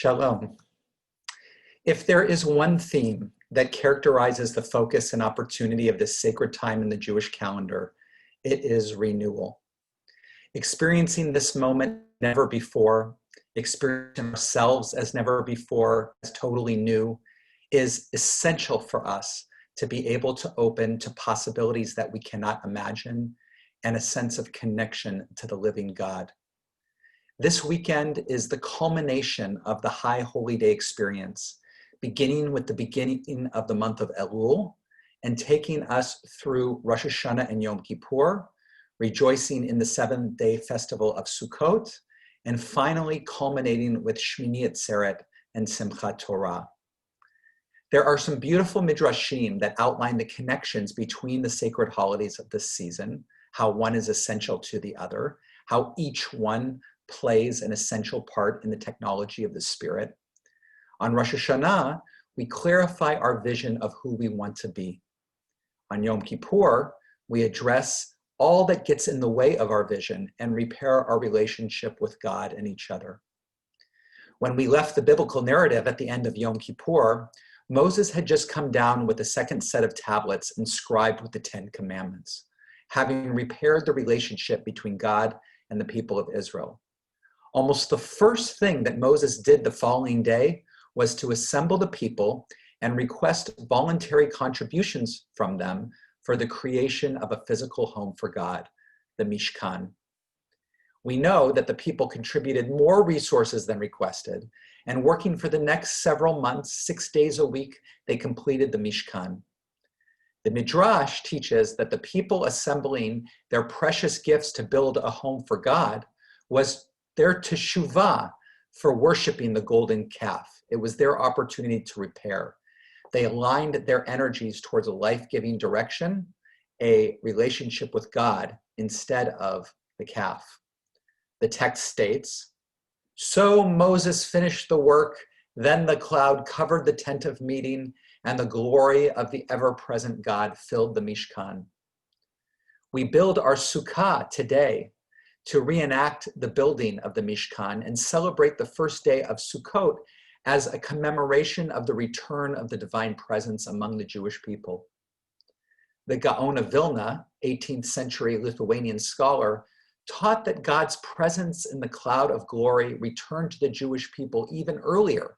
Shalom. If there is one theme that characterizes the focus and opportunity of this sacred time in the Jewish calendar, it is renewal. Experiencing this moment never before, experiencing ourselves as never before, as totally new, is essential for us to be able to open to possibilities that we cannot imagine and a sense of connection to the living God. This weekend is the culmination of the High Holy Day experience, beginning with the beginning of the month of Elul and taking us through Rosh Hashanah and Yom Kippur, rejoicing in the seventh-day festival of Sukkot, and finally culminating with Shmini Atzeret and Simchat Torah. There are some beautiful midrashim that outline the connections between the sacred holidays of this season, how one is essential to the other, how each one plays an essential part in the technology of the Spirit. On Rosh Hashanah, we clarify our vision of who we want to be. On Yom Kippur, we address all that gets in the way of our vision and repair our relationship with God and each other. When we left the biblical narrative at the end of Yom Kippur, Moses had just come down with a second set of tablets inscribed with the 10 Commandments, having repaired the relationship between God and the people of Israel. Almost the first thing that Moses did the following day was to assemble the people and request voluntary contributions from them for the creation of a physical home for God, the Mishkan. We know that the people contributed more resources than requested, and working for the next several months, 6 days a week, they completed the Mishkan. The Midrash teaches that the people assembling their precious gifts to build a home for God was their teshuvah for worshiping the golden calf. It was their opportunity to repair. They aligned their energies towards a life-giving direction, a relationship with God instead of the calf. The text states, "So Moses finished the work, then the cloud covered the tent of meeting, and the glory of the ever-present God filled the Mishkan." We build our sukkah today to reenact the building of the Mishkan and celebrate the first day of Sukkot as a commemoration of the return of the divine presence among the Jewish people. The Gaon of Vilna, 18th century Lithuanian scholar, taught that God's presence in the cloud of glory returned to the Jewish people even earlier,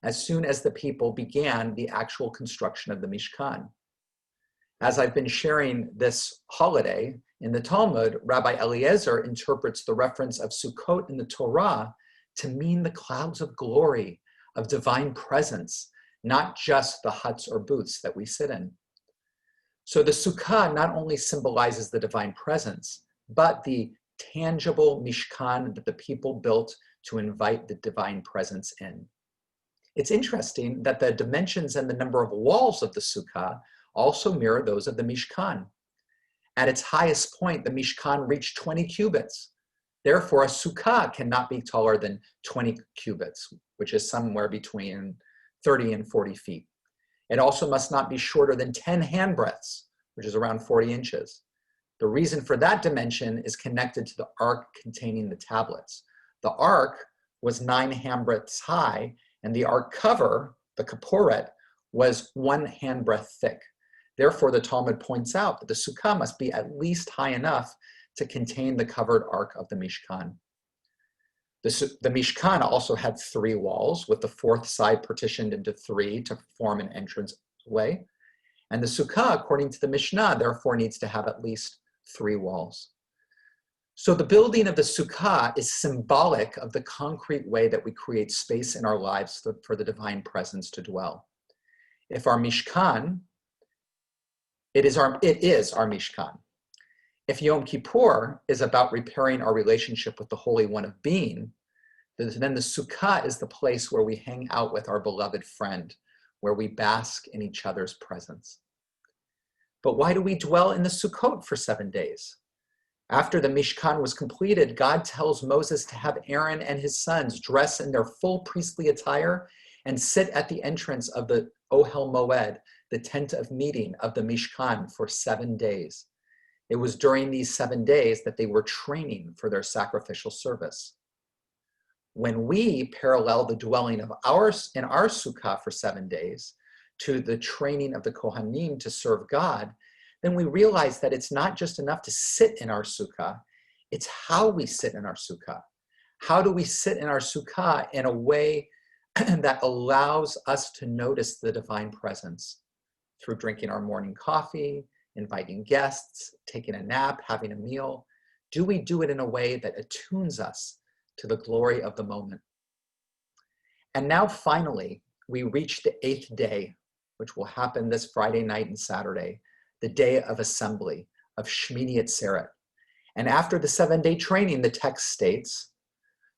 as soon as the people began the actual construction of the Mishkan. As I've been sharing this holiday, in the Talmud, Rabbi Eliezer interprets the reference of Sukkot in the Torah to mean the clouds of glory, of divine presence, not just the huts or booths that we sit in. So the Sukkah not only symbolizes the divine presence, but the tangible Mishkan that the people built to invite the divine presence in. It's interesting that the dimensions and the number of walls of the Sukkah also mirror those of the Mishkan. At its highest point, the Mishkan reached 20 cubits. Therefore, a sukkah cannot be taller than 20 cubits, which is somewhere between 30 and 40 feet. It also must not be shorter than 10 handbreadths, which is around 40 inches. The reason for that dimension is connected to the ark containing the tablets. The ark was 9 handbreadths high, and the ark cover, the kaporet, was 1 handbreadth thick. Therefore, the Talmud points out that the sukkah must be at least high enough to contain the covered ark of the Mishkan. The Mishkan also had 3 walls, with the 4th side partitioned into 3 to form an entranceway. And the sukkah, according to the Mishnah, therefore needs to have at least 3 walls. So the building of the sukkah is symbolic of the concrete way that we create space in our lives for the divine presence to dwell. If our Mishkan, it is our Mishkan. If Yom Kippur is about repairing our relationship with the Holy One of Being, then the Sukkah is the place where we hang out with our beloved friend, where we bask in each other's presence. But why do we dwell in the Sukkot for 7 days? After the Mishkan was completed, God tells Moses to have Aaron and his sons dress in their full priestly attire and sit at the entrance of the Ohel Moed, the tent of meeting of the Mishkan, for 7 days. It was during these 7 days that they were training for their sacrificial service. When we parallel the dwelling of in our sukkah for 7 days to the training of the Kohanim to serve God, then we realize that it's not just enough to sit in our sukkah, it's how we sit in our sukkah. How do we sit in our sukkah in a way that allows us to notice the divine presence through drinking our morning coffee, inviting guests, taking a nap, having a meal? Do we do it in a way that attunes us to the glory of the moment? And now finally, we reach the 8th day, which will happen this Friday night and Saturday, the day of assembly, of Shmini Atzeret. And after the 7-day training, the text states,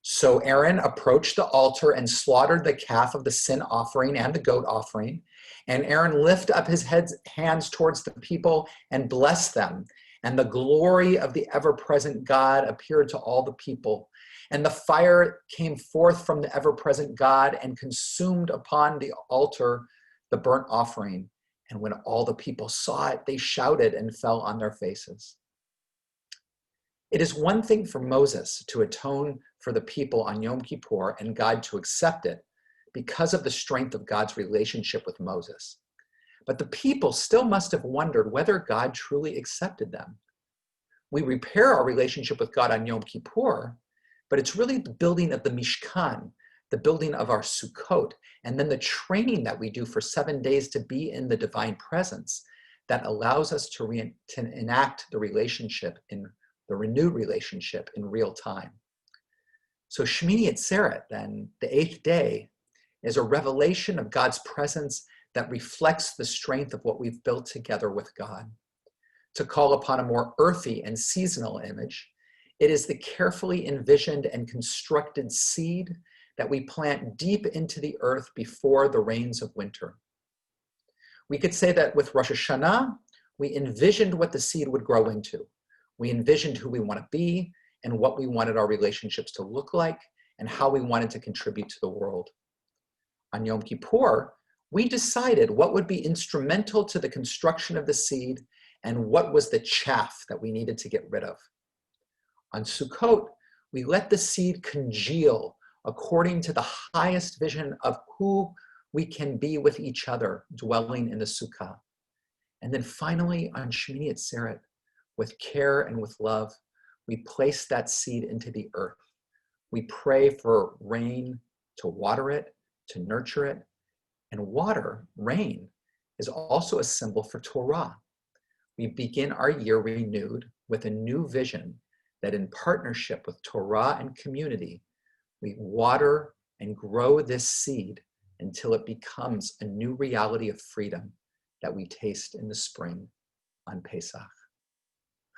so Aaron approached the altar and slaughtered the calf of the sin offering and the goat offering. And Aaron lifted up his hands towards the people and blessed them. And the glory of the ever-present God appeared to all the people. And the fire came forth from the ever-present God and consumed upon the altar the burnt offering. And when all the people saw it, they shouted and fell on their faces. It is one thing for Moses to atone for the people on Yom Kippur and God to accept it because of the strength of God's relationship with Moses. But the people still must have wondered whether God truly accepted them. We repair our relationship with God on Yom Kippur, but it's really the building of the Mishkan, the building of our Sukkot, and then the training that we do for 7 days to be in the divine presence that allows us to enact the relationship the renewed relationship in real time. So Shmini Atzeret, then, the 8th day, is a revelation of God's presence that reflects the strength of what we've built together with God. To call upon a more earthy and seasonal image, it is the carefully envisioned and constructed seed that we plant deep into the earth before the rains of winter. We could say that with Rosh Hashanah, we envisioned what the seed would grow into. We envisioned who we want to be and what we wanted our relationships to look like and how we wanted to contribute to the world. On Yom Kippur, we decided what would be instrumental to the construction of the seed and what was the chaff that we needed to get rid of. On Sukkot, we let the seed congeal according to the highest vision of who we can be with each other dwelling in the sukkah. And then finally, on Shmini Atzeret, with care and with love, we place that seed into the earth. We pray for rain to water it, to nurture it. And water, rain, is also a symbol for Torah. We begin our year renewed with a new vision that in partnership with Torah and community, we water and grow this seed until it becomes a new reality of freedom that we taste in the spring on Pesach.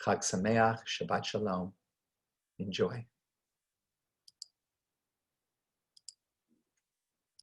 Chag Sameach, Shabbat Shalom. Enjoy.